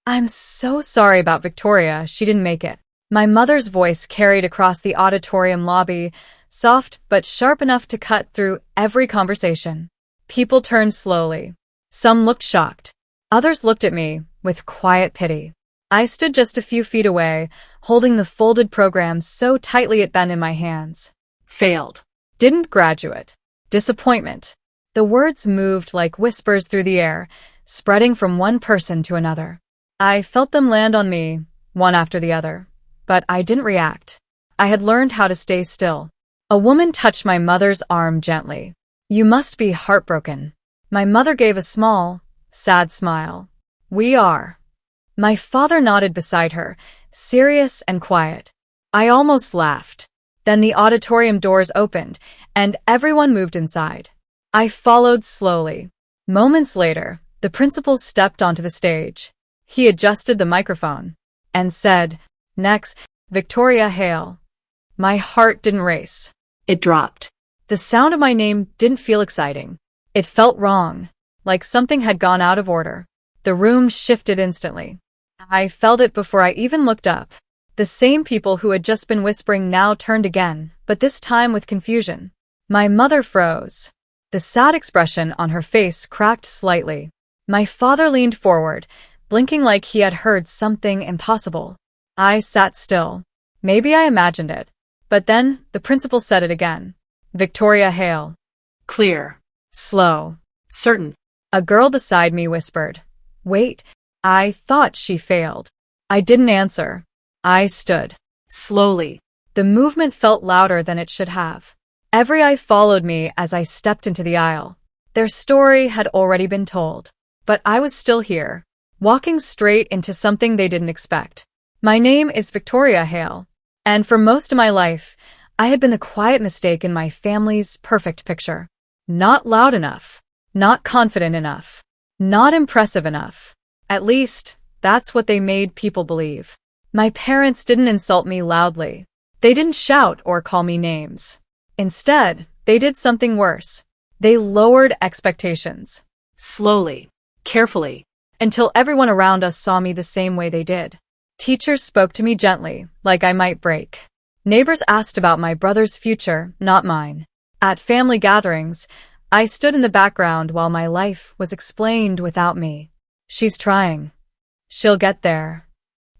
I'm so sorry about Victoria, she didn't make it. My mother's voice carried across the auditorium lobby, soft but sharp enough to cut through every conversation. People turned slowly. Some looked shocked. Others looked at me with quiet pity. I stood just a few feet away, holding the folded program so tightly it bent in my hands. Failed. Didn't graduate. Disappointment. The words moved like whispers through the air, spreading from one person to another. I felt them land on me, one after the other. But I didn't react. I had learned how to stay still. A woman touched my mother's arm gently. You must be heartbroken. My mother gave a small, sad smile. We are. My father nodded beside her, serious and quiet. I almost laughed. Then the auditorium doors opened, and everyone moved inside. I followed slowly. Moments later, the principal stepped onto the stage. He adjusted the microphone and said, "Next, Victoria Hale." My heart didn't race. It dropped. The sound of my name didn't feel exciting. It felt wrong, like something had gone out of order. The room shifted instantly. I felt it before I even looked up. The same people who had just been whispering now turned again, but this time with confusion. My mother froze. The sad expression on her face cracked slightly. My father leaned forward, blinking like he had heard something impossible. I sat still. Maybe I imagined it. But then, the principal said it again. Victoria Hale. Clear. Slow. Certain. A girl beside me whispered. Wait. I thought she failed. I didn't answer. I stood. Slowly. The movement felt louder than it should have. Every eye followed me as I stepped into the aisle. Their story had already been told. But I was still here, walking straight into something they didn't expect. My name is Victoria Hale, and for most of my life, I had been the quiet mistake in my family's perfect picture. Not loud enough, not confident enough, not impressive enough. At least, that's what they made people believe. My parents didn't insult me loudly. They didn't shout or call me names. Instead, they did something worse. They lowered expectations. Slowly, carefully, until everyone around us saw me the same way they did. Teachers spoke to me gently, like I might break. Neighbors asked about my brother's future, not mine. At family gatherings, I stood in the background while my life was explained without me. She's trying. She'll get there.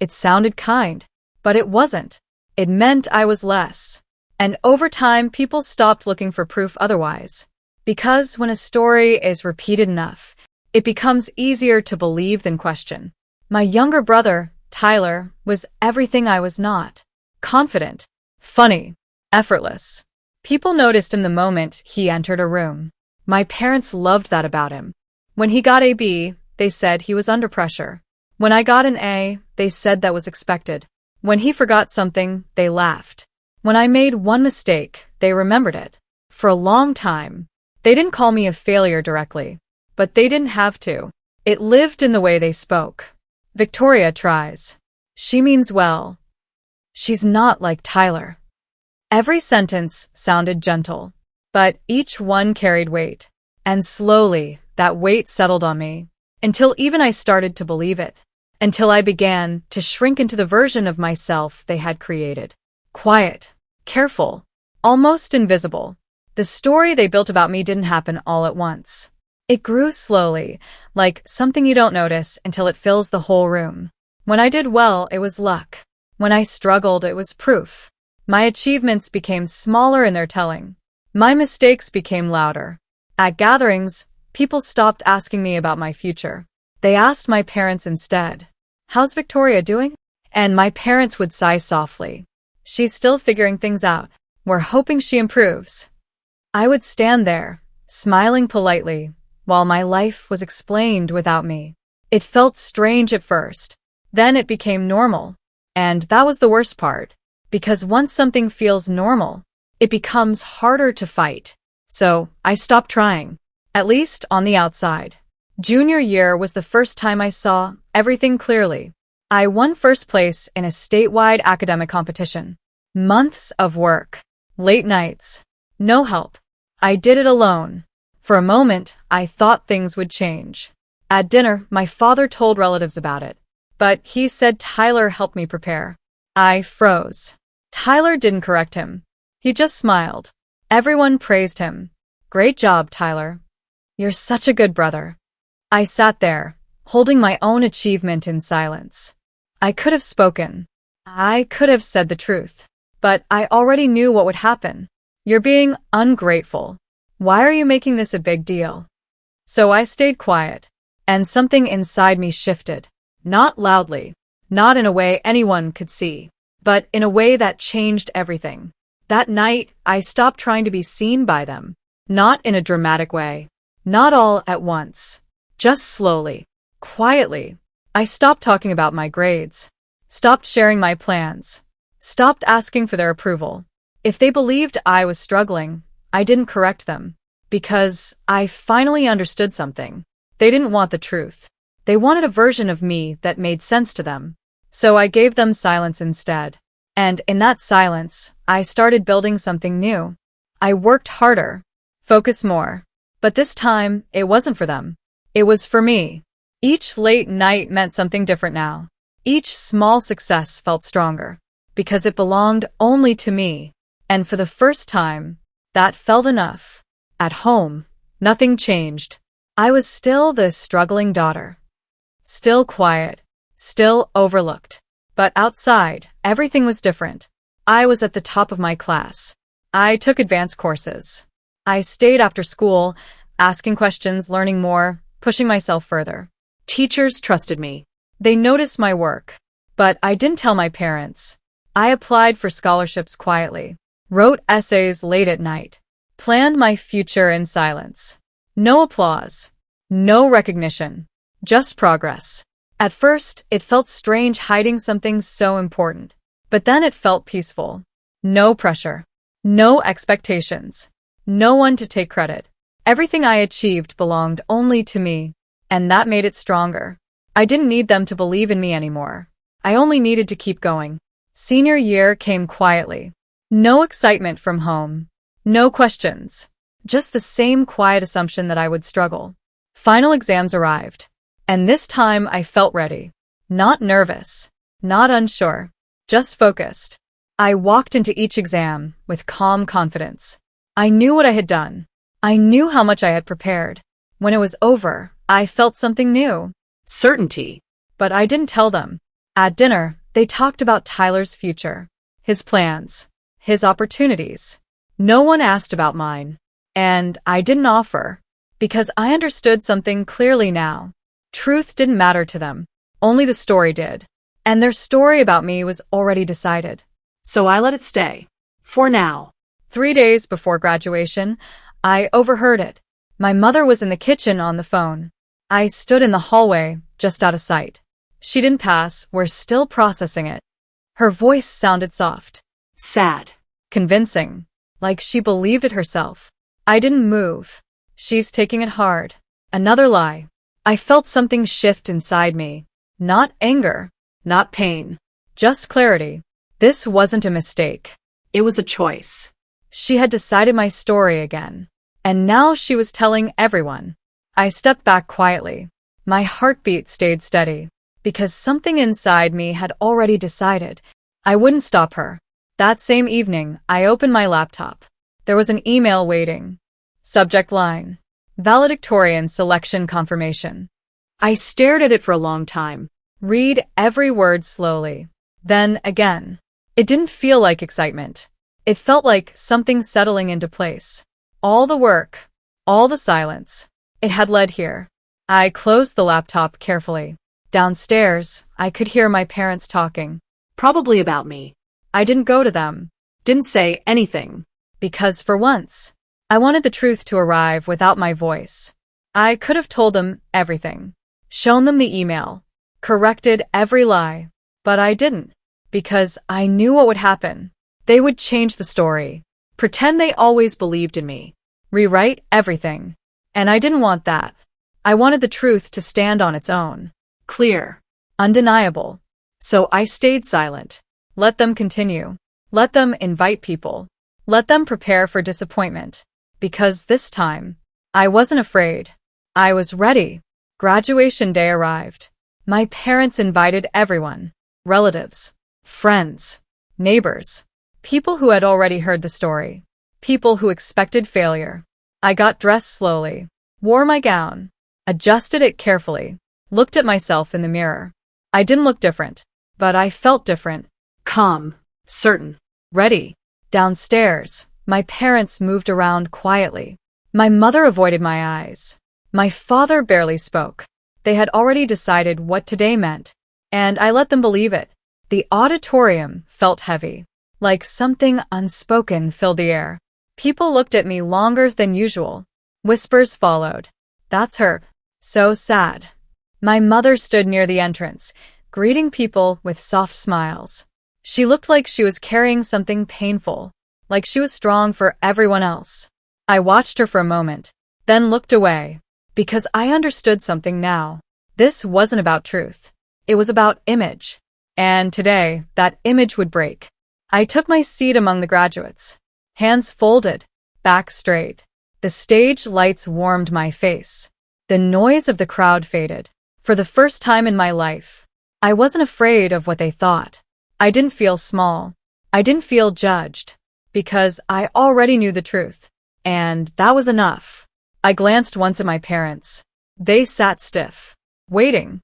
It sounded kind, but it wasn't. It meant I was less. And over time, people stopped looking for proof otherwise. Because when a story is repeated enough, it becomes easier to believe than question. My younger brother, Tyler, was everything I was not. Confident, funny, effortless. People noticed him the moment he entered a room. My parents loved that about him. When he got a B, they said he was under pressure. When I got an A, they said that was expected. When he forgot something, they laughed. When I made one mistake, they remembered it. For a long time, they didn't call me a failure directly. But they didn't have to. It lived in the way they spoke. Victoria tries. She means well. She's not like Tyler. Every sentence sounded gentle, but each one carried weight. And slowly, that weight settled on me, until even I started to believe it. Until I began to shrink into the version of myself they had created. Quiet, careful, almost invisible. The story they built about me didn't happen all at once. It grew slowly, like something you don't notice until it fills the whole room. When I did well, it was luck. When I struggled, it was proof. My achievements became smaller in their telling. My mistakes became louder. At gatherings, people stopped asking me about my future. They asked my parents instead. How's Victoria doing? And my parents would sigh softly. She's still figuring things out. We're hoping she improves. I would stand there, smiling politely, while my life was explained without me. It felt strange at first. Then it became normal. And that was the worst part. Because once something feels normal, it becomes harder to fight. So I stopped trying. At least on the outside. Junior year was the first time I saw everything clearly. I won first place in a statewide academic competition. Months of work. Late nights. No help. I did it alone. For a moment, I thought things would change. At dinner, my father told relatives about it. but he said Tyler helped me prepare. I froze. Tyler didn't correct him. He just smiled. Everyone praised him. Great job, Tyler. You're such a good brother. I sat there, holding my own achievement in silence. I could have spoken. I could have said the truth. But I already knew what would happen. You're being ungrateful. Why are you making this a big deal? So I stayed quiet, and something inside me shifted. Not loudly, not in a way anyone could see, but in a way that changed everything. That night, I stopped trying to be seen by them. Not in a dramatic way. Not all at once. Just slowly, quietly. I stopped talking about my grades. Stopped sharing my plans. Stopped asking for their approval. If they believed I was struggling, I didn't correct them. Because I finally understood something. They didn't want the truth. They wanted a version of me that made sense to them. So I gave them silence instead. And in that silence, I started building something new. I worked harder, focused more. But this time, it wasn't for them. It was for me. Each late night meant something different now. Each small success felt stronger. Because it belonged only to me. And for the first time, that felt enough. At home, nothing changed. I was still the struggling daughter. Still quiet. Still overlooked. But outside, everything was different. I was at the top of my class. I took advanced courses. I stayed after school, asking questions, learning more, pushing myself further. Teachers trusted me. They noticed my work. But I didn't tell my parents. I applied for scholarships quietly, wrote essays late at night, planned my future in silence. No applause. No recognition. Just progress. At first, it felt strange hiding something so important. But then it felt peaceful. No pressure. No expectations. No one to take credit. Everything I achieved belonged only to me. And that made it stronger. I didn't need them to believe in me anymore. I only needed to keep going. Senior year came quietly. No excitement from home. No questions. Just the same quiet assumption that I would struggle. Final exams arrived. And this time I felt ready. Not nervous. Not unsure. Just focused. I walked into each exam with calm confidence. I knew what I had done. I knew how much I had prepared. When it was over, I felt something new. Certainty. But I didn't tell them. At dinner, they talked about Tyler's future. His plans. His opportunities. No one asked about mine. And I didn't offer. Because I understood something clearly now. Truth didn't matter to them. Only the story did. And their story about me was already decided. So I let it stay. For now. 3 days before graduation, I overheard it. My mother was in the kitchen on the phone. I stood in the hallway, just out of sight. She didn't pass, we're still processing it. Her voice sounded soft. Sad. Convincing. Like she believed it herself. I didn't move. She's taking it hard. Another lie. I felt something shift inside me. Not anger. Not pain. Just clarity. This wasn't a mistake. It was a choice. She had decided my story again. And now she was telling everyone. I stepped back quietly. My heartbeat stayed steady. Because something inside me had already decided. I wouldn't stop her. That same evening, I opened my laptop. There was an email waiting. Subject line. Valedictorian selection confirmation. I stared at it for a long time. Read every word slowly. Then again. It didn't feel like excitement. It felt like something settling into place. All the work, all the silence, it had led here. I closed the laptop carefully. Downstairs, I could hear my parents talking. Probably about me. I didn't go to them. Didn't say anything. Because for once, I wanted the truth to arrive without my voice. I could have told them everything. Shown them the email. Corrected every lie. But I didn't. Because I knew what would happen. They would change the story. Pretend they always believed in me. Rewrite everything. And I didn't want that. I wanted the truth to stand on its own. Clear. Undeniable. So I stayed silent. Let them continue. Let them invite people. Let them prepare for disappointment. Because this time, I wasn't afraid. I was ready. Graduation day arrived. My parents invited everyone, relatives, friends, neighbors, people who had already heard the story, people who expected failure. I got dressed slowly, wore my gown, adjusted it carefully, looked at myself in the mirror. I didn't look different, but I felt different. Calm. Certain. Ready. Downstairs, my parents moved around quietly. My mother avoided my eyes. My father barely spoke. They had already decided what today meant, and I let them believe it. The auditorium felt heavy, like something unspoken filled the air. People looked at me longer than usual. Whispers followed. That's her. So sad. My mother stood near the entrance, greeting people with soft smiles. She looked like she was carrying something painful, like she was strong for everyone else. I watched her for a moment, then looked away, because I understood something now. This wasn't about truth. It was about image. And today, that image would break. I took my seat among the graduates. Hands folded, back straight. The stage lights warmed my face. The noise of the crowd faded. For the first time in my life, I wasn't afraid of what they thought. I didn't feel small. I didn't feel judged, because I already knew the truth. And that was enough. I glanced once at my parents. They sat stiff, waiting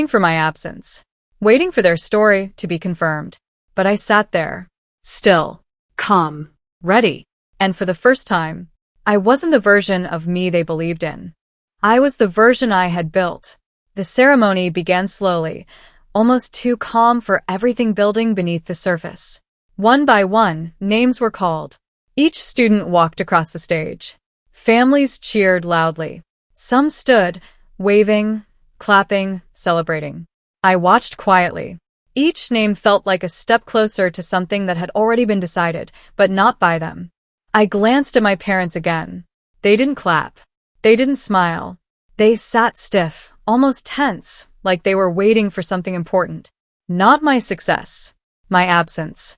for my absence, waiting for their story to be confirmed. But I sat there, still, Calm. ready. And for the first time, I wasn't the version of me they believed in. I was the version I had built. The ceremony began slowly, almost too calm for everything building beneath the surface. One by one, names were called. Each student walked across the stage. Families cheered loudly. Some stood, waving, clapping, celebrating. I watched quietly. Each name felt like a step closer to something that had already been decided, but not by them. I glanced at my parents again. They didn't clap. They didn't smile. They sat stiff, almost tense, like they were waiting for something important. Not my success. My absence.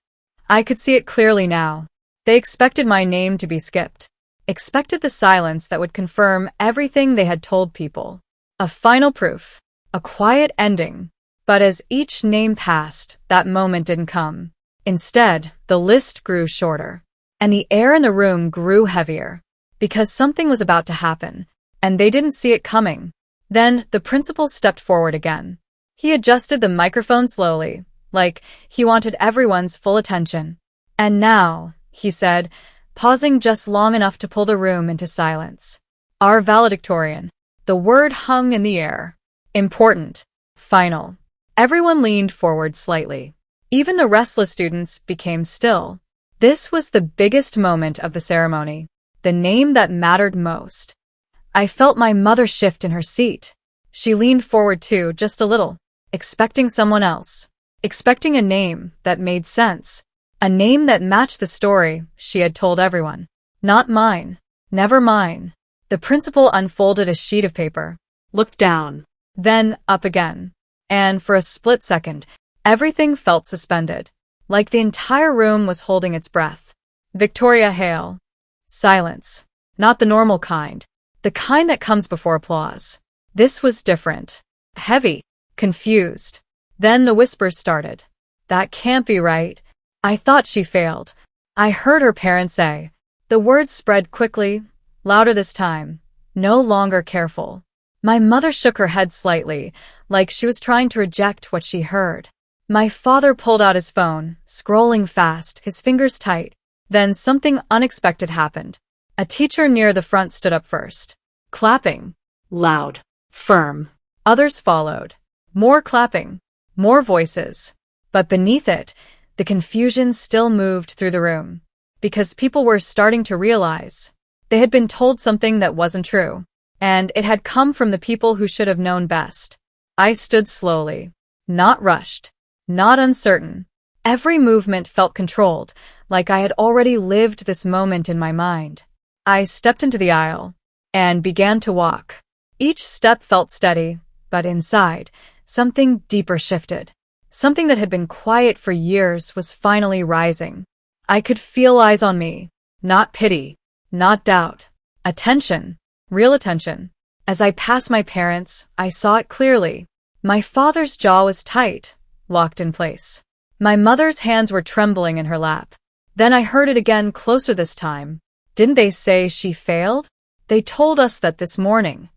I could see it clearly now. They expected my name to be skipped. Expected the silence that would confirm everything they had told people. A final proof. A quiet ending. But as each name passed, that moment didn't come. Instead, the list grew shorter. And the air in the room grew heavier. Because something was about to happen, and they didn't see it coming. Then, the principal stepped forward again. He adjusted the microphone slowly, like he wanted everyone's full attention. And now, he said, pausing just long enough to pull the room into silence. Our valedictorian. The word hung in the air. Important. Final. Everyone leaned forward slightly. Even the restless students became still. This was the biggest moment of the ceremony. The name that mattered most. I felt my mother shift in her seat. She leaned forward too, just a little, expecting someone else. Expecting a name that made sense. A name that matched the story she had told everyone. Not mine. Never mine. The principal unfolded a sheet of paper. Looked down. Then up again. And for a split second, everything felt suspended. Like the entire room was holding its breath. Victoria Hale. Silence. Not the normal kind. The kind that comes before applause. This was different. Heavy. Confused. Then the whispers started. That can't be right. I thought she failed. I heard her parents say. The words spread quickly, louder this time. No longer careful. My mother shook her head slightly, like she was trying to reject what she heard. My father pulled out his phone, scrolling fast, his fingers tight. Then something unexpected happened. A teacher near the front stood up first. Clapping. Loud. Firm. Others followed. More clapping. More voices. But beneath it, the confusion still moved through the room. Because people were starting to realize. They had been told something that wasn't true. And it had come from the people who should have known best. I stood slowly. Not rushed. Not uncertain. Every movement felt controlled, like I had already lived this moment in my mind. I stepped into the aisle and began to walk. Each step felt steady, but inside, something deeper shifted. Something that had been quiet for years was finally rising. I could feel eyes on me. Not pity. Not doubt. Attention. Real attention. As I passed my parents, I saw it clearly. My father's jaw was tight, locked in place. My mother's hands were trembling in her lap. Then I heard it again, closer this time. Didn't they say she failed? They told us that this morning.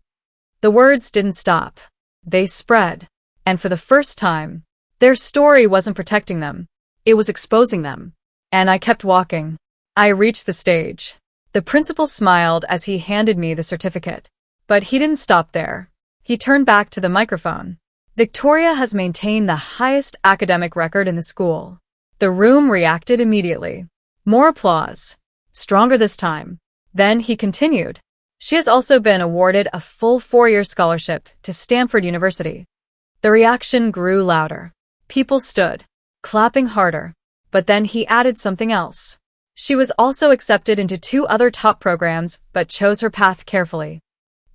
The words didn't stop. They spread. And for the first time, their story wasn't protecting them. It was exposing them. And I kept walking. I reached the stage. The principal smiled as he handed me the certificate. But he didn't stop there. He turned back to the microphone. Victoria has maintained the highest academic record in the school. The room reacted immediately. More applause. Stronger this time. Then he continued. She has also been awarded a full 4-year scholarship to Stanford University. The reaction grew louder. People stood, clapping harder. But then he added something else. She was also accepted into 2 other top programs, but chose her path carefully.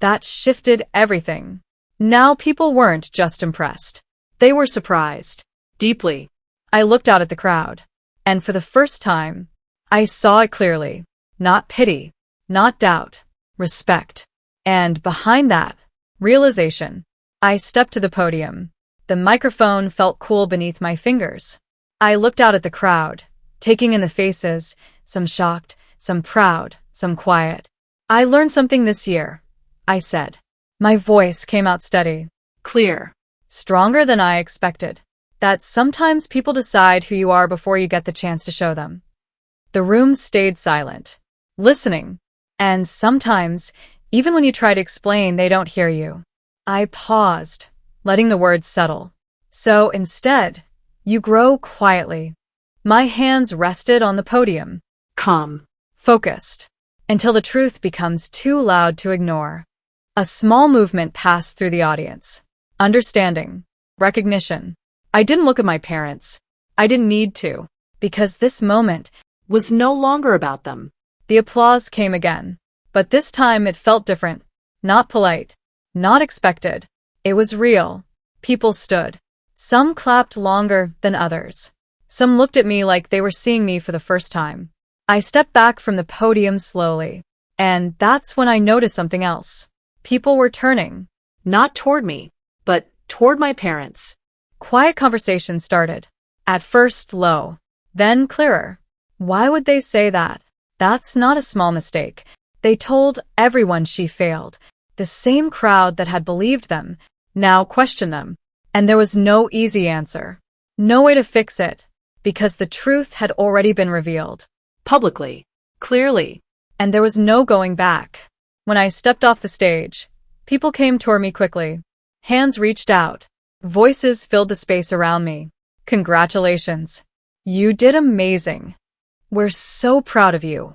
That shifted everything. Now people weren't just impressed. They were surprised. Deeply. I looked out at the crowd. And for the first time, I saw it clearly. Not pity. Not doubt. Respect. And behind that, realization. I stepped to the podium. The microphone felt cool beneath my fingers. I looked out at the crowd, taking in the faces, some shocked, some proud, some quiet. I learned something this year, I said. My voice came out steady, clear, stronger than I expected. That sometimes people decide who you are before you get the chance to show them. The room stayed silent, listening. And sometimes, even when you try to explain, they don't hear you. I paused, letting the words settle. So instead, you grow quietly. My hands rested on the podium. Calm. Focused. Until the truth becomes too loud to ignore. A small movement passed through the audience. Understanding. Recognition. I didn't look at my parents. I didn't need to. Because this moment was no longer about them. The applause came again. But this time it felt different. Not polite. Not expected. It was real. People stood. Some clapped longer than others. Some looked at me like they were seeing me for the first time. I stepped back from the podium slowly. And that's when I noticed something else. People were turning. Not toward me, but toward my parents. Quiet conversation started. At first low. Then clearer. Why would they say that? That's not a small mistake. They told everyone she failed. The same crowd that had believed them now questioned them. And there was no easy answer. No way to fix it. Because the truth had already been revealed. Publicly. Clearly. And there was no going back. When I stepped off the stage, people came toward me quickly. Hands reached out. Voices filled the space around me. Congratulations. You did amazing. We're so proud of you.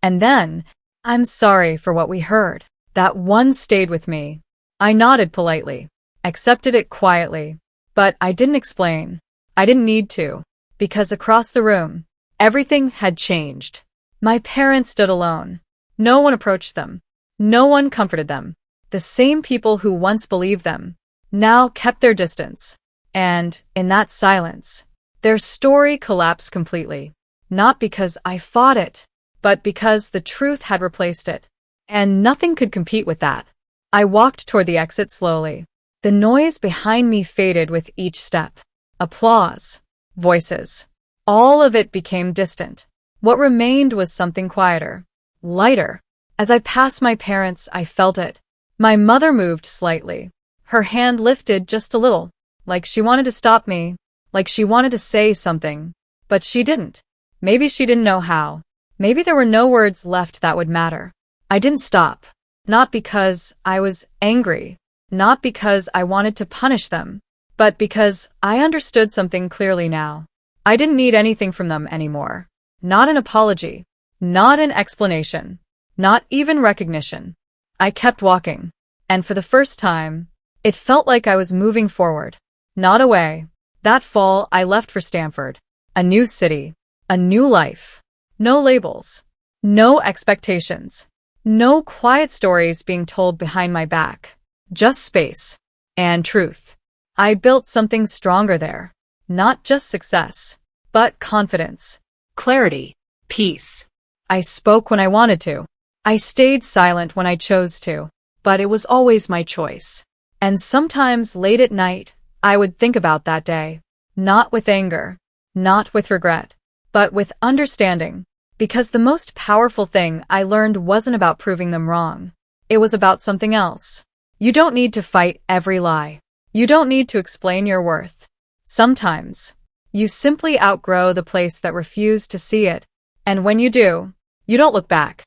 And then, I'm sorry for what we heard. That one stayed with me. I nodded politely, accepted it quietly, but I didn't explain. I didn't need to, because across the room, everything had changed. My parents stood alone. No one approached them. No one comforted them. The same people who once believed them now kept their distance. And, in that silence, their story collapsed completely. Not because I fought it, but because the truth had replaced it. And nothing could compete with that. I walked toward the exit slowly. The noise behind me faded with each step. Applause. Voices. All of it became distant. What remained was something quieter. Lighter. As I passed my parents, I felt it. My mother moved slightly. Her hand lifted just a little, like she wanted to stop me, like she wanted to say something. But she didn't. Maybe she didn't know how. Maybe there were no words left that would matter. I didn't stop. Not because I was angry. Not because I wanted to punish them. But because I understood something clearly now. I didn't need anything from them anymore. Not an apology. Not an explanation. Not even recognition. I kept walking. And for the first time, it felt like I was moving forward. Not away. That fall, I left for Stanford. A new city. A new life. No labels. No expectations. No quiet stories being told behind my back. Just space. And truth. I built something stronger there. Not just success, but confidence. Clarity. Peace. I spoke when I wanted to. I stayed silent when I chose to. But it was always my choice. And sometimes late at night, I would think about that day. Not with anger, not with regret, but with understanding. Because the most powerful thing I learned wasn't about proving them wrong. It was about something else. You don't need to fight every lie. You don't need to explain your worth. Sometimes, you simply outgrow the place that refused to see it. And when you do, you don't look back.